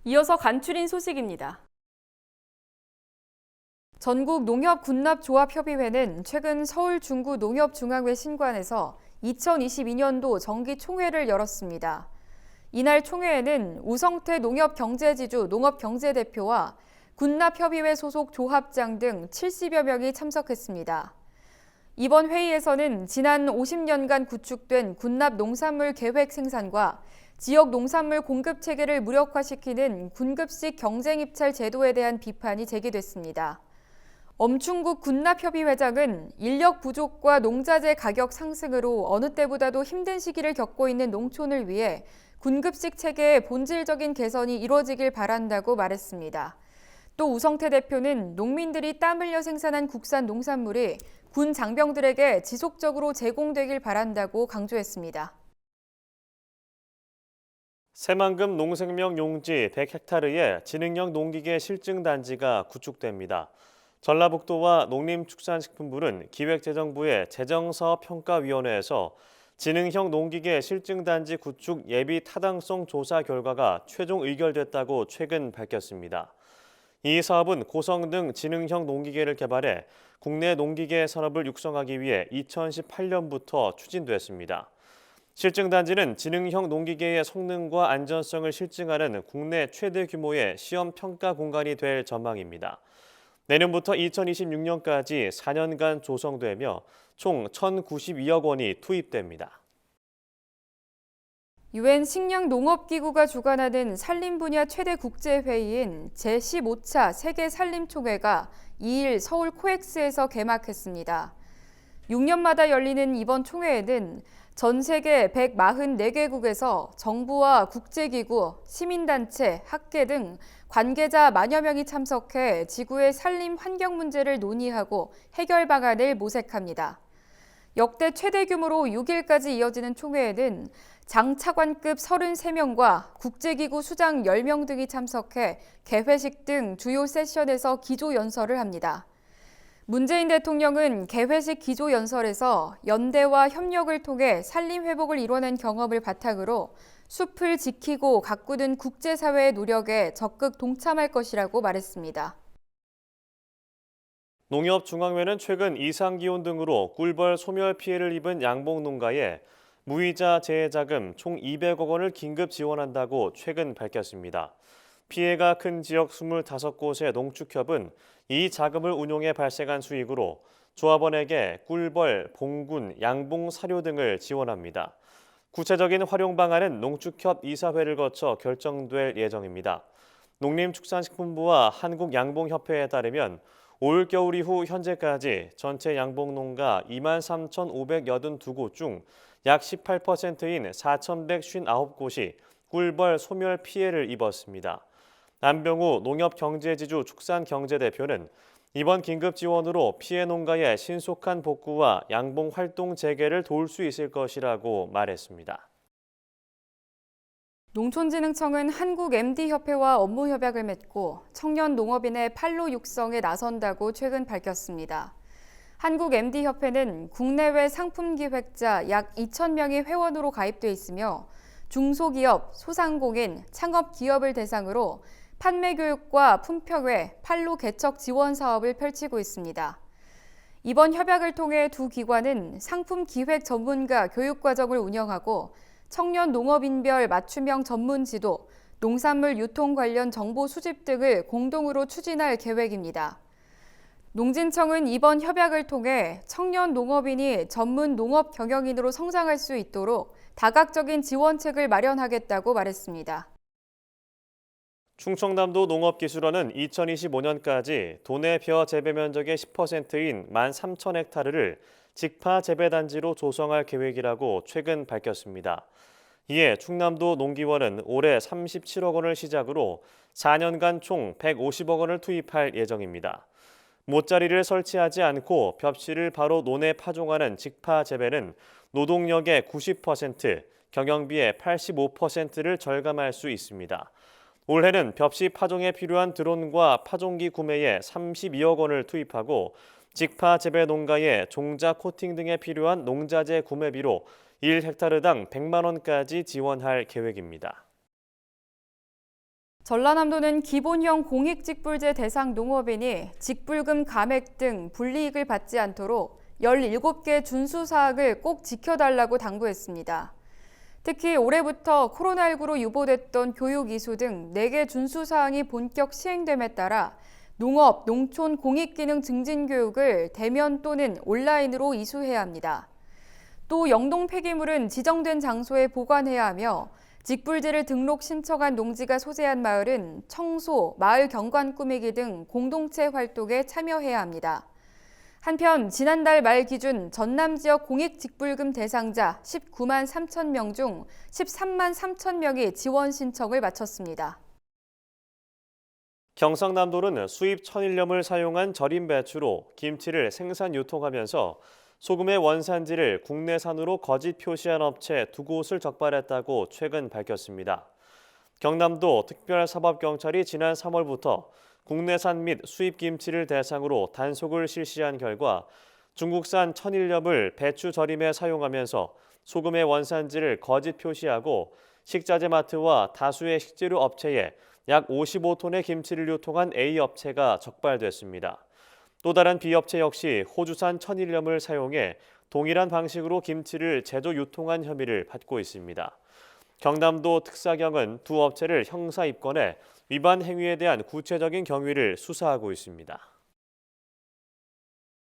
이어서 간추린 소식입니다. 전국농협군납조합협의회는 최근 서울 중구 농협중앙회 신관에서 2022년도 정기총회를 열었습니다. 이날 총회에는 우성태 농협경제지주 농업경제대표와 군납협의회 소속 조합장 등 70여 명이 참석했습니다. 이번 회의에서는 지난 50년간 구축된 군납 농산물 계획 생산과 지역 농산물 공급 체계를 무력화시키는 군급식 경쟁 입찰 제도에 대한 비판이 제기됐습니다. 엄충국 군납협의회장은 인력 부족과 농자재 가격 상승으로 어느 때보다도 힘든 시기를 겪고 있는 농촌을 위해 군급식 체계의 본질적인 개선이 이루어지길 바란다고 말했습니다. 또 우성태 대표는 농민들이 땀 흘려 생산한 국산 농산물이 군 장병들에게 지속적으로 제공되길 바란다고 강조했습니다. 새만금 농생명 용지 100헥타르의 지능형 농기계 실증단지가 구축됩니다. 전라북도와 농림축산식품부는 기획재정부의 재정사업평가위원회에서 지능형 농기계 실증단지 구축 예비 타당성 조사 결과가 최종 의결됐다고 최근 밝혔습니다. 이 사업은 고성 등 지능형 농기계를 개발해 국내 농기계 산업을 육성하기 위해 2018년부터 추진됐습니다. 실증단지는 지능형 농기계의 성능과 안전성을 실증하는 국내 최대 규모의 시험 평가 공간이 될 전망입니다. 내년부터 2026년까지 4년간 조성되며 총 1,092억 원이 투입됩니다. 유엔 식량농업기구가 주관하는 산림 분야 최대 국제회의인 제15차 세계산림총회가 2일 서울 코엑스에서 개막했습니다. 6년마다 열리는 이번 총회에는 전 세계 144개국에서 정부와 국제기구, 시민단체, 학계 등 관계자 만여 명이 참석해 지구의 산림 환경 문제를 논의하고 해결 방안을 모색합니다. 역대 최대 규모로 6일까지 이어지는 총회에는 장차관급 33명과 국제기구 수장 10명 등이 참석해 개회식 등 주요 세션에서 기조연설을 합니다. 문재인 대통령은 개회식 기조연설에서 연대와 협력을 통해 산림 회복을 이뤄낸 경험을 바탕으로 숲을 지키고 가꾸는 국제사회의 노력에 적극 동참할 것이라고 말했습니다. 농협중앙회는 최근 이상기온 등으로 꿀벌 소멸 피해를 입은 양봉 농가에 무이자 재해자금 총 200억 원을 긴급 지원한다고 최근 밝혔습니다. 피해가 큰 지역 25곳의 농축협은 이 자금을 운용해 발생한 수익으로 조합원에게 꿀벌, 봉군, 양봉 사료 등을 지원합니다. 구체적인 활용 방안은 농축협 이사회를 거쳐 결정될 예정입니다. 농림축산식품부와 한국양봉협회에 따르면 올겨울 이후 현재까지 전체 양봉농가 23,582곳 중 약 18%인 4,159곳이 꿀벌 소멸 피해를 입었습니다. 안병우 농협경제지주 축산경제대표는 이번 긴급 지원으로 피해 농가의 신속한 복구와 양봉 활동 재개를 도울 수 있을 것이라고 말했습니다. 농촌진흥청은 한국MD협회와 업무협약을 맺고 청년 농업인의 판로 육성에 나선다고 최근 밝혔습니다. 한국MD협회는 국내외 상품기획자 약 2,000명이 회원으로 가입돼 있으며 중소기업, 소상공인, 창업기업을 대상으로 판매 교육과 품평회, 판로 개척 지원 사업을 펼치고 있습니다. 이번 협약을 통해 두 기관은 상품 기획 전문가 교육 과정을 운영하고 청년 농업인별 맞춤형 전문 지도, 농산물 유통 관련 정보 수집 등을 공동으로 추진할 계획입니다. 농진청은 이번 협약을 통해 청년 농업인이 전문 농업 경영인으로 성장할 수 있도록 다각적인 지원책을 마련하겠다고 말했습니다. 충청남도 농업기술원은 2025년까지 도내 벼 재배 면적의 10%인 13,000헥타르를 직파 재배단지로 조성할 계획이라고 최근 밝혔습니다. 이에 충남도 농기원은 올해 37억 원을 시작으로 4년간 총 150억 원을 투입할 예정입니다. 모짜리를 설치하지 않고 벽실을 바로 논에 파종하는 직파 재배는 노동력의 90%, 경영비의 85%를 절감할 수 있습니다. 올해는 벽시 파종에 필요한 드론과 파종기 구매에 32억 원을 투입하고 직파 재배 농가에 종자 코팅 등에 필요한 농자재 구매비로 1헥타르당 100만 원까지 지원할 계획입니다. 전라남도는 기본형 공익직불제 대상 농업인이 직불금 감액 등 불이익을 받지 않도록 17개 준수사항을 꼭 지켜달라고 당부했습니다. 특히 올해부터 코로나19로 유보됐던 교육 이수 등 4개 준수사항이 본격 시행됨에 따라 농업, 농촌 공익기능 증진 교육을 대면 또는 온라인으로 이수해야 합니다. 또 영동 폐기물은 지정된 장소에 보관해야 하며 직불제를 등록 신청한 농지가 소재한 마을은 청소, 마을 경관 꾸미기 등 공동체 활동에 참여해야 합니다. 한편 지난달 말 기준 전남 지역 공익 직불금 대상자 19만 3천 명 중 13만 3천 명이 지원 신청을 마쳤습니다. 경상남도는 수입 천일염을 사용한 절임 배추로 김치를 생산 유통하면서 소금의 원산지를 국내산으로 거짓 표시한 업체 2곳을 적발했다고 최근 밝혔습니다. 경남도 특별사법경찰이 지난 3월부터 국내산 및 수입 김치를 대상으로 단속을 실시한 결과 중국산 천일염을 배추 절임에 사용하면서 소금의 원산지를 거짓 표시하고 식자재 마트와 다수의 식재료 업체에 약 55톤의 김치를 유통한 A 업체가 적발됐습니다. 또 다른 B 업체 역시 호주산 천일염을 사용해 동일한 방식으로 김치를 제조 유통한 혐의를 받고 있습니다. 경남도 특사경은 두 업체를 형사 입건해 위반 행위에 대한 구체적인 경위를 수사하고 있습니다.